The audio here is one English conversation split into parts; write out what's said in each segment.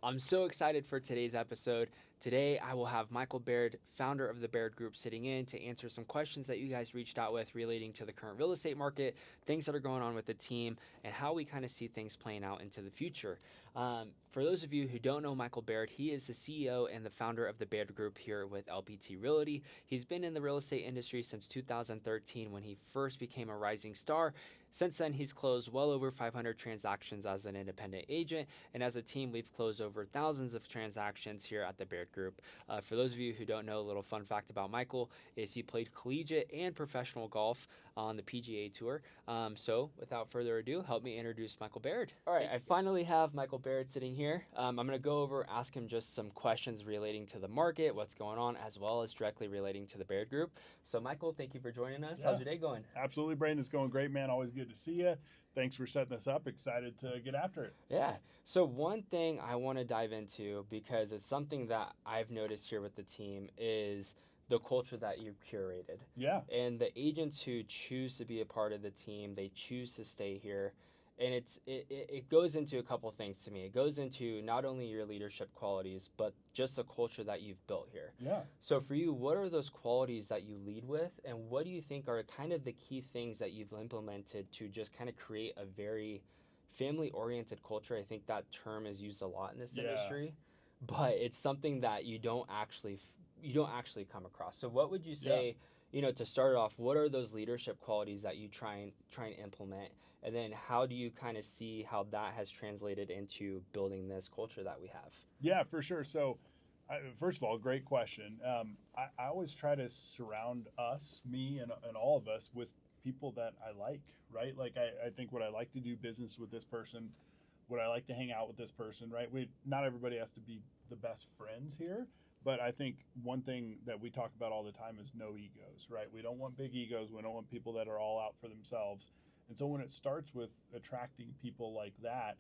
I'm so excited for today's episode. Today, I will have Michael Baird, founder of the Baird Group, sitting in to answer some questions that you guys reached out with relating to the current real estate market, things that are going on with the team, and how we kind of see things playing out into the future. For those of you who don't know Michael Baird, he is the CEO and the founder of the Baird Group here with LPT Realty. He's been in the real estate industry since 2013 when he first became a rising star. Since then, he's closed well over 500 transactions as an independent agent, and as a team, we've closed over thousands of transactions here at the Baird Group. For those of you who don't know, a little fun fact about Michael is he played collegiate and professional golf on the PGA Tour. So without further ado, help me introduce Michael Baird. All right, I finally have Michael Baird sitting here. I'm going to go over, ask him just some questions relating to the market, what's going on, as well as directly relating to the Baird Group. So Michael, thank you for joining us. How's your day going? Absolutely, Brandon. It's going great, man. Always good to see you. Thanks for setting this up. Excited to get after it. Yeah. So one thing I want to dive into, because it's something that I've noticed here with the team, is the culture that you've curated. Yeah. And the agents who choose to be a part of the team, they choose to stay here. And it goes into a couple things to me. It goes into not only your leadership qualities, but just the culture that you've built here. Yeah. So for you, what are those qualities that you lead with, and what do you think are kind of the key things that you've implemented to just kind of create a very family-oriented culture? I think that term is used a lot in this industry, but it's something that you don't actually come across. So what would you say? To start off, what are those leadership qualities that you try and implement? And then how do you kind of see how that has translated into building this culture that we have? Yeah, for sure. So, first of all, great question. I always try to surround me and all of us with people that I like, right? Like, I think what I like to do business with this person, what I like to hang out with this person, right? Not everybody has to be the best friends here. But I think one thing that we talk about all the time is no egos, right? We don't want big egos. We don't want people that are all out for themselves. And so when it starts with attracting people like that,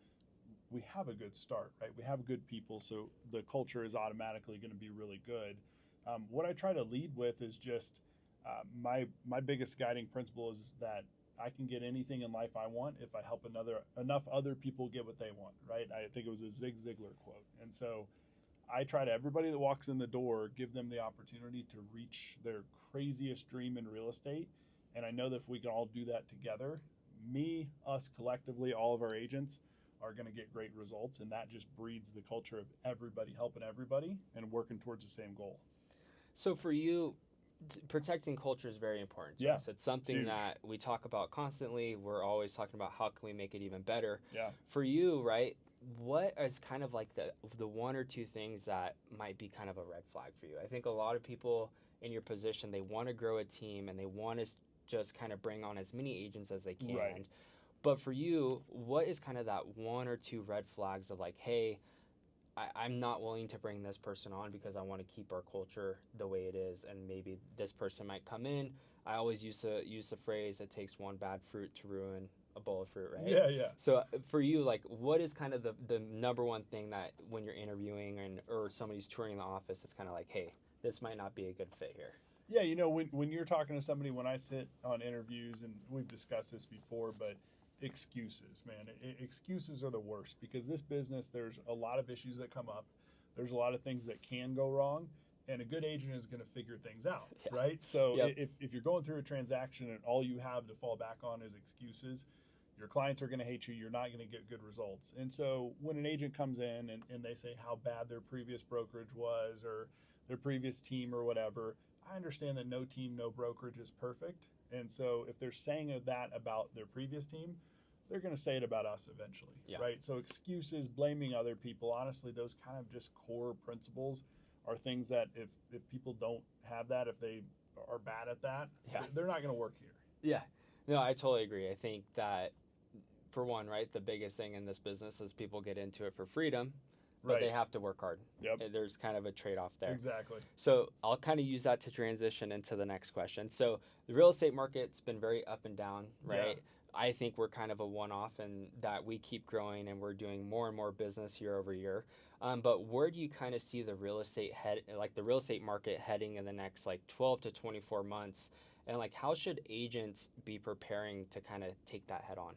we have a good start, right? We have good people, so the culture is automatically going to be really good. What I try to lead with is just my biggest guiding principle is that I can get anything in life I want if I help enough other people get what they want, right? I think it was a Zig Ziglar quote. And so I try to, everybody that walks in the door, give them the opportunity to reach their craziest dream in real estate. And I know that if we can all do that together, us collectively, all of our agents are going to get great results. And that just breeds the culture of everybody helping everybody and working towards the same goal. So for you, protecting culture is very important to us. It's something that we talk about constantly. We're always talking about how can we make it even better. Yeah. For you, right? What is kind of like the one or two things that might be kind of a red flag for you? I think a lot of people in your position, they want to grow a team and they want to just kind of bring on as many agents as they can. Right. But for you, what is kind of that one or two red flags of like, hey, I'm not willing to bring this person on because I want to keep our culture the way it is, and maybe this person might come in. I always use the phrase, it takes one bad fruit to ruin a bowl of fruit, right? Yeah. So for you, like, what is kind of the number one thing that when you're interviewing or somebody's touring the office, it's kind of like, hey, this might not be a good fit here? Yeah, when you're talking to somebody, when I sit on interviews, and we've discussed this before, but excuses, man. Excuses are the worst because this business, there's a lot of issues that come up. There's a lot of things that can go wrong, and a good agent is going to figure things out, right? So if you're going through a transaction and all you have to fall back on is excuses, your clients are going to hate you. You're not going to get good results. And so when an agent comes in and they say how bad their previous brokerage was or their previous team or whatever, I understand that no team, no brokerage is perfect. And so if they're saying that about their previous team, they're going to say it about us eventually, right? So excuses, blaming other people, honestly, those kind of just core principles are things that if people don't have that, if they are bad at that, they're not going to work here. Yeah. No, I totally agree. I think that, for one, right, the biggest thing in this business is people get into it for freedom, but they have to work hard. There's kind of a trade-off there. Exactly. So I'll kind of use that to transition into the next question. So the real estate market's been very up and down, right? Yeah. I think we're kind of a one-off in that we keep growing and we're doing more and more business year over year. But where do you kind of see the real estate market heading in the next 12 to 24 months? And how should agents be preparing to kind of take that head on?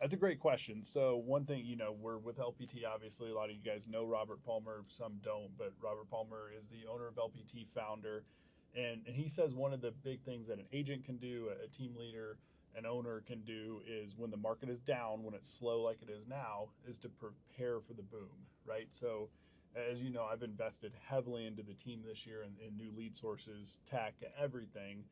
That's a great question. So one thing, we're with LPT. Obviously, a lot of you guys know Robert Palmer. Some don't, but Robert Palmer is the owner of LPT, founder, and he says one of the big things that an agent can do, a team leader, an owner can do, is when the market is down, when it's slow like it is now, is to prepare for the boom, right? So, as you know, I've invested heavily into the team this year in new lead sources, tech, everything.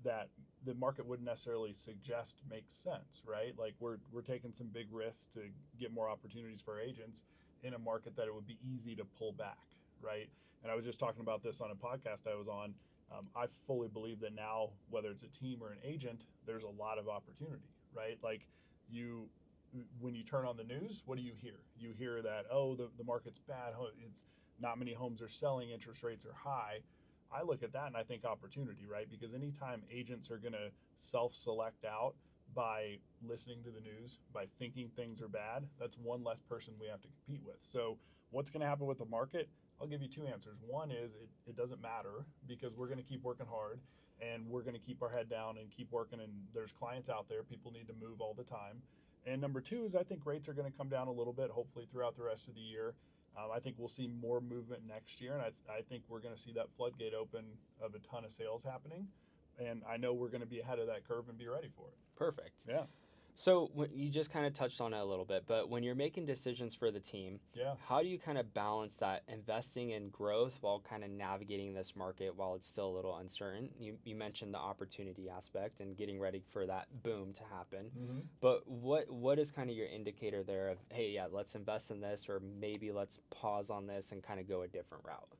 That the market wouldn't necessarily suggest makes sense, right? Like we're taking some big risks to get more opportunities for agents in a market that it would be easy to pull back, right? And I was just talking about this on a podcast I was on. I fully believe that now, whether it's a team or an agent, there's a lot of opportunity, right? Like when you turn on the news, what do you hear? You hear that, oh, the market's bad. It's not many homes are selling. Interest rates are high. I look at that and I think opportunity, right? Because anytime agents are going to self-select out by listening to the news, by thinking things are bad, that's one less person we have to compete with. So what's going to happen with the market? I'll give you two answers. One is it doesn't matter because we're going to keep working hard and we're going to keep our head down and keep working, and there's clients out there. People need to move all the time. And number two is I think rates are going to come down a little bit, hopefully throughout the rest of the year. I think we'll see more movement next year, and I think we're going to see that floodgate open of a ton of sales happening. And I know we're going to be ahead of that curve and be ready for it. Perfect. Yeah. So you just kind of touched on it a little bit, but when you're making decisions for the team, Yeah. how do you kind of balance that investing in growth while kind of navigating this market while it's still a little uncertain? You mentioned the opportunity aspect and getting ready for that boom to happen. Mm-hmm. But what is kind of your indicator there of, hey, yeah, let's invest in this, or maybe let's pause on this and kind of go a different route?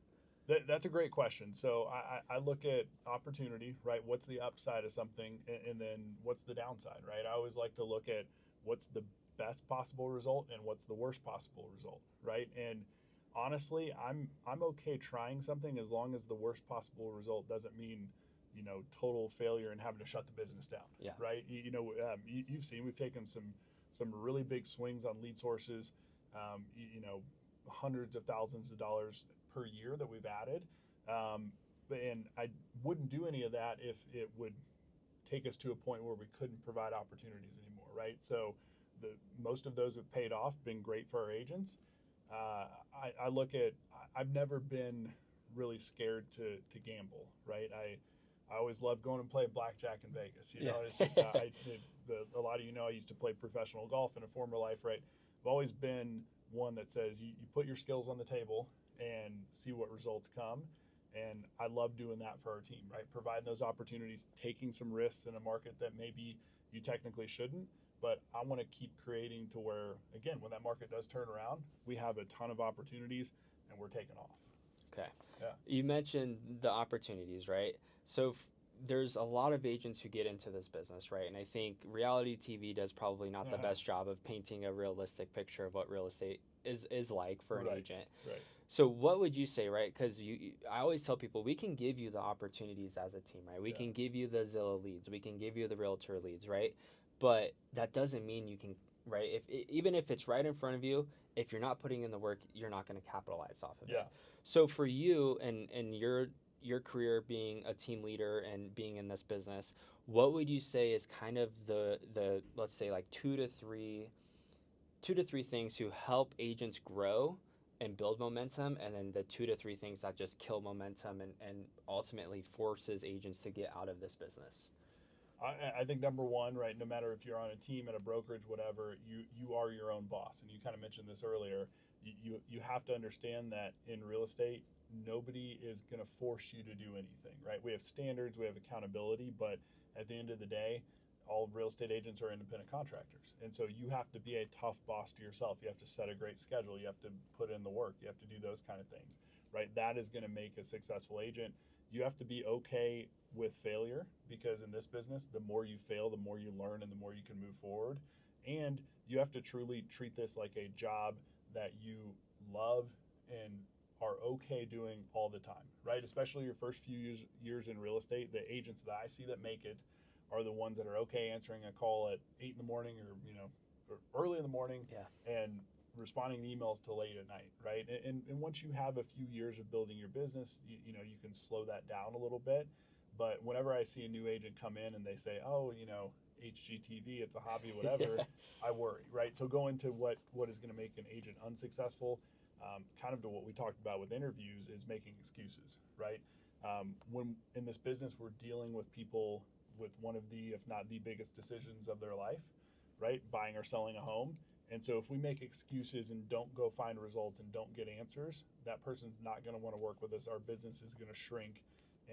That's a great question. So I look at opportunity, right? What's the upside of something, and then what's the downside, right? I always like to look at what's the best possible result and what's the worst possible result, right? And honestly, I'm okay trying something as long as the worst possible result doesn't mean, total failure and having to shut the business down, Yeah. right? You've seen we've taken some really big swings on lead sources, hundreds of thousands of dollars per year that we've added. And I wouldn't do any of that if it would take us to a point where we couldn't provide opportunities anymore, right? So most of those have paid off, been great for our agents. I look at, I've never been really scared to gamble, right? I always loved going and playing blackjack in Vegas. It's just, a lot of I used to play professional golf in a former life, right? I've always been one that says you put your skills on the table and see what results come. And I love doing that for our team, right? Providing those opportunities, taking some risks in a market that maybe you technically shouldn't. But I want to keep creating to where, again, when that market does turn around, we have a ton of opportunities and we're taking off. Okay. Yeah. You mentioned the opportunities, right? So there's a lot of agents who get into this business, right? And I think reality TV does probably not the best job of painting a realistic picture of what real estate is like for an agent. Right. So what would you say, right? Because I always tell people we can give you the opportunities as a team, right? We can give you the Zillow leads, we can give you the realtor leads, right? But that doesn't mean you can, right? Even if it's right in front of you, if you're not putting in the work, you're not going to capitalize off of it. So for you and your career being a team leader and being in this business, what would you say is kind of the let's say like two to three things to help agents grow and build momentum, and then the 2 to 3 things that just kill momentum and ultimately forces agents to get out of this business? I think number one, right, no matter if you're on a team at a brokerage, whatever, you are your own boss. And you kind of mentioned this earlier. You have to understand that in real estate, nobody is going to force you to do anything, right? We have standards, we have accountability, but at the end of the day, all real estate agents are independent contractors. And so you have to be a tough boss to yourself. You have to set a great schedule. You have to put in the work. You have to do those kind of things, right? That is going to make a successful agent. You have to be okay with failure, because in this business, the more you fail, the more you learn and the more you can move forward. And you have to truly treat this like a job that you love and are okay doing all the time, right? Especially your first few years in real estate, the agents that I see that make it are the ones that are okay answering a call at 8 in the morning or early in the morning and responding to emails till late at night, right? And once you have a few years of building your business, you can slow that down a little bit. But whenever I see a new agent come in and they say, HGTV, it's a hobby, whatever, I worry, right? So go into what is going to make an agent unsuccessful, kind of to what we talked about with interviews, is making excuses, right? When in this business, we're dealing with people with one of the, if not the biggest decisions of their life, right? Buying or selling a home. And so if we make excuses and don't go find results and don't get answers, that person's not going to want to work with us. Our business is going to shrink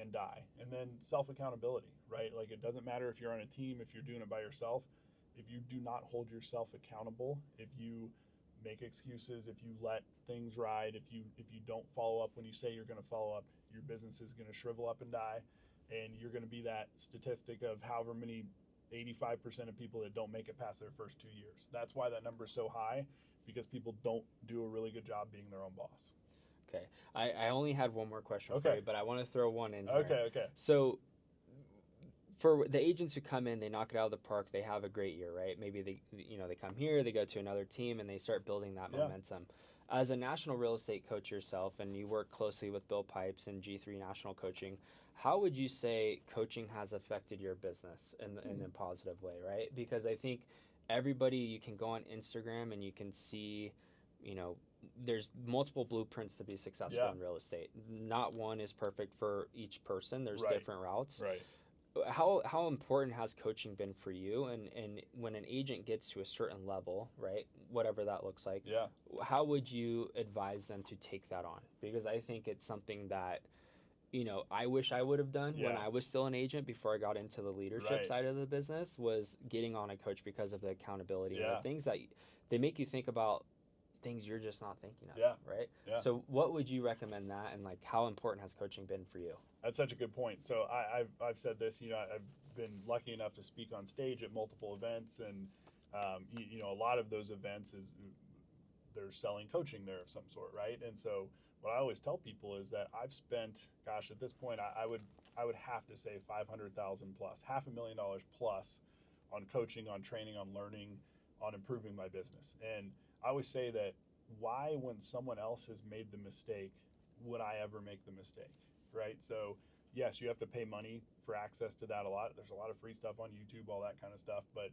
and die. And then self-accountability, right? Like, it doesn't matter if you're on a team, if you're doing it by yourself. If you do not hold yourself accountable, if you make excuses, if you let things ride, if you don't follow up when you say you're going to follow up, your business is going to shrivel up and die, and you're going to be that statistic of however many 85% of people that don't make it past their first 2 years. That's why that number is so high, because people don't do a really good job being their own boss. Okay. I only had one more question for Okay. you, but I want to throw one in Okay, here. okay. So for the agents who come in, they knock it out of the park, they have a great year, right? Maybe they come here, they go to another team, and they start building that momentum. As a national real estate coach yourself, and you work closely with Bill Pipes and G3 National Coaching, how would you say coaching has affected your business in a positive way, right? Because I think everybody, you can go on Instagram and you can see, there's multiple blueprints to be successful in real estate. Not one is perfect for each person. There's different routes. Right. How important has coaching been for you? And when an agent gets to a certain level, right, whatever that looks like, how would you advise them to take that on? Because I think it's something that, I wish I would have done when I was still an agent before I got into the leadership side of the business, was getting on a coach because of the accountability and the things that they make you think about things you're just not thinking of, right? So what would you recommend that, and like, how important has coaching been for you? That's such a good point. So I've said this, I've been lucky enough to speak on stage at multiple events, and a lot of those events is they're selling coaching there of some sort, right? And so what I always tell people is that I've spent, gosh, at this point, I would have to say $500,000 plus, $500,000 plus on coaching, on training, on learning, on improving my business. And I always say that, why, when someone else has made the mistake, would I ever make the mistake, right? So yes, you have to pay money for access to that a lot. There's a lot of free stuff on YouTube, all that kind of stuff. But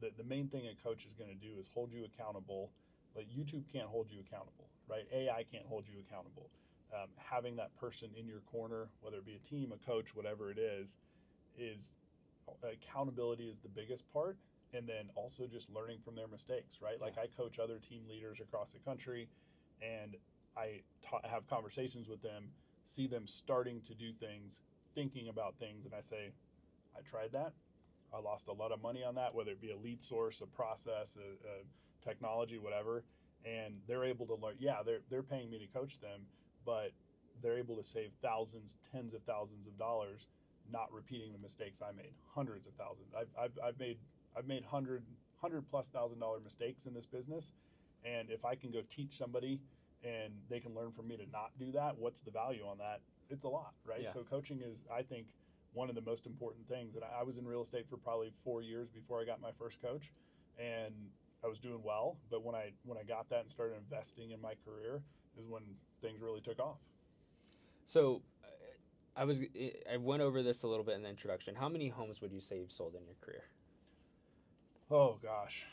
the main thing a coach is going to do is hold you accountable. Like, YouTube can't hold you accountable, right? AI can't hold you accountable. Having that person in your corner, whether it be a team, a coach, whatever it is accountability is the biggest part. And then also just learning from their mistakes, right? Like, I coach other team leaders across the country, and I have conversations with them, see them starting to do things, thinking about things, and I say, I tried that. I lost a lot of money on that, whether it be a lead source, a process, a technology, whatever. And they're able to learn. Yeah, they're paying me to coach them, but they're able to save thousands, tens of thousands of dollars, not repeating the mistakes I made. Hundreds of thousands. I've made $100+ thousand mistakes in this business, and if I can go teach somebody and they can learn from me to not do that, what's the value on that? It's a lot, right? So coaching is, I think, one of the most important things. And I was in real estate for probably 4 years before I got my first coach, and I was doing well. But when I got that and started investing in my career is when things really took off. So I went over this a little bit in the introduction. How many homes would you say you've sold in your career? Oh gosh,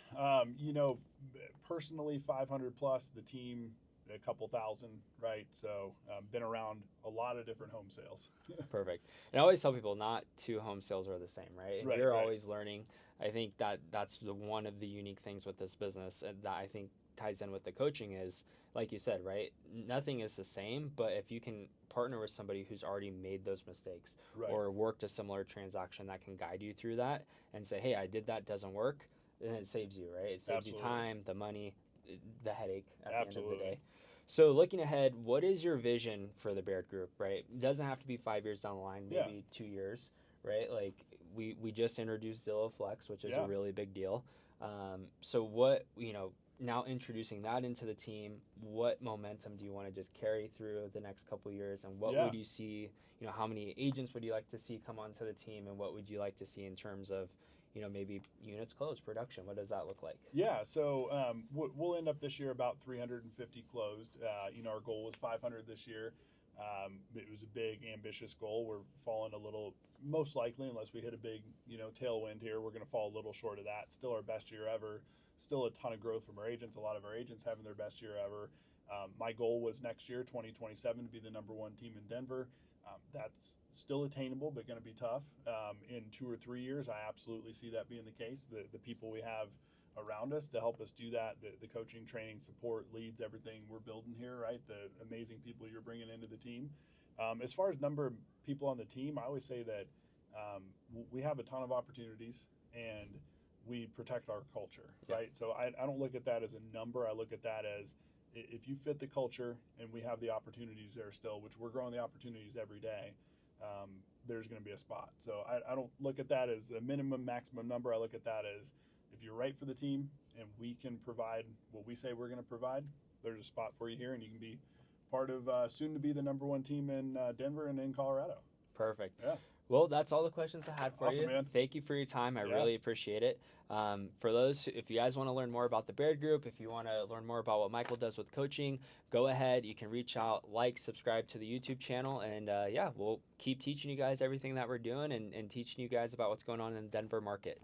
personally 500 plus, the team a couple thousand, right? So been around a lot of different home sales. Perfect. And I always tell people, not two home sales are the same, right? And you're always learning. I think that's one of the unique things with this business, and that I think ties in with the coaching is, like you said, right? Nothing is the same, but if you can partner with somebody who's already made those mistakes or worked a similar transaction that can guide you through that and say, hey, I did that, doesn't work, then it saves you, right? It saves you time, the money, the headache at the end of the day. So looking ahead, what is your vision for the Baird Group, right? It doesn't have to be 5 years down the line, maybe 2 years, right? Like, we just introduced Zillow Flex, which is a really big deal. So what, now introducing that into the team, what momentum do you want to just carry through the next couple of years? And what would you see, how many agents would you like to see come onto the team? And what would you like to see in terms of, maybe units closed, production? What does that look like? Yeah, so we'll end up this year about 350 closed. Our goal was 500 this year. It was a big, ambitious goal. We're falling a little, most likely, unless we hit a big, tailwind here, we're going to fall a little short of that. Still our best year ever. Still a ton of growth from our agents. A lot of our agents having their best year ever. My goal was next year, 2027, to be the number one team in Denver. That's still attainable, but going to be tough. In 2 or 3 years, I absolutely see that being the case. The people we have around us to help us do that, the coaching, training, support, leads, everything we're building here, right? The amazing people you're bringing into the team. As far as number of people on the team, I always say that we have a ton of opportunities and we protect our culture, right? So I don't look at that as a number. I look at that as if you fit the culture and we have the opportunities there still, which we're growing the opportunities every day, there's going to be a spot. So I don't look at that as a minimum, maximum number. I look at that as if you're right for the team and we can provide what we say we're going to provide, there's a spot for you here and you can be part of soon to be the number one team in Denver and in Colorado. Perfect. Yeah. Well, that's all the questions I had for Awesome, you. man. Thank you for your time. I really appreciate it. For those, if you guys want to learn more about the Baird Group, if you want to learn more about what Michael does with coaching, go ahead. You can reach out, subscribe to the YouTube channel, and we'll keep teaching you guys everything that we're doing and teaching you guys about what's going on in the Denver market.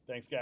Thanks, guys.